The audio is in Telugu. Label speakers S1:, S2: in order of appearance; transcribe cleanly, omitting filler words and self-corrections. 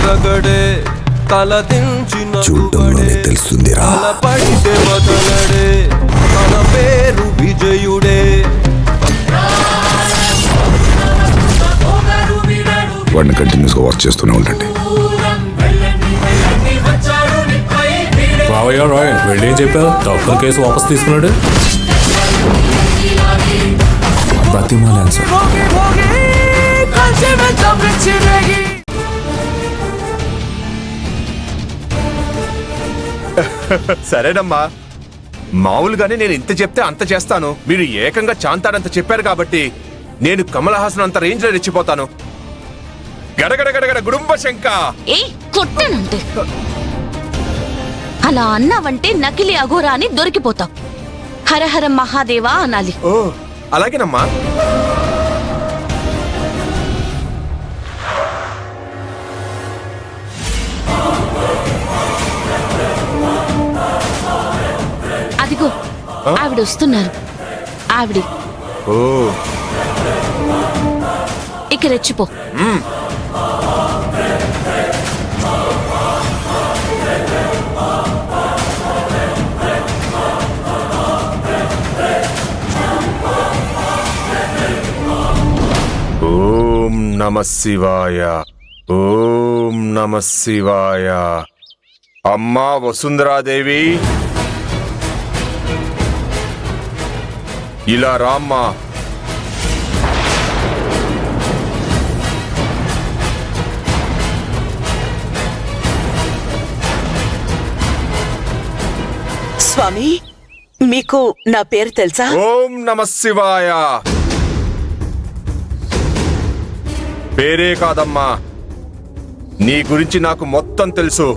S1: రగడే తలదించిన
S2: చూడ్డంలోనే తెలుస్తుందిరా.
S1: పడితే వదలడే తన పేరు విజయుడే.
S2: వాడిని కంటిన్యూస్గా వర్క్ చేస్తూనే ఉండండి.
S3: బావయ్య రాయ్ వెళ్ళేం చెప్పావు? డాక్టర్ కేసు వాపస్ తీసుకున్నాడు.
S2: ప్రతిమాలాన్ సార్.
S4: సరేనమ్మా, మామూలుగానే నేను ఇంత చెప్తే అంత చేస్తాను. మీరు ఏకంగా చాంతాడంత చెప్పారు కాబట్టి నేను కమల్ హాసన్ అంత రేంజ్ లో రెచ్చిపోతాను. గడగడ గడగడ గుడుంబ శంక.
S5: కొట్టనంటే అలా అన్నావంటే నకిలీ అఘోరా అని దొరికిపోతావు. హరహర మహాదేవా అనాలి.
S4: ఓ అలాగేనమ్మా.
S5: అదిగో ఆవిడ వస్తున్నారు. ఆవిడ
S4: ఓ
S5: ఇక రెచ్చిపో.
S4: ఓం నమ శివాయ, ఓం నమ శివాయ. అమ్మా వసుంధరాదేవి ఇలా రామ్మా.
S6: స్వామి, మీకు నా పేరు తెలుసా?
S4: ఓం నమ శివాయ. పేరే కాదమ్మా, నీ గురించి నాకు మొత్తం తెలుసు.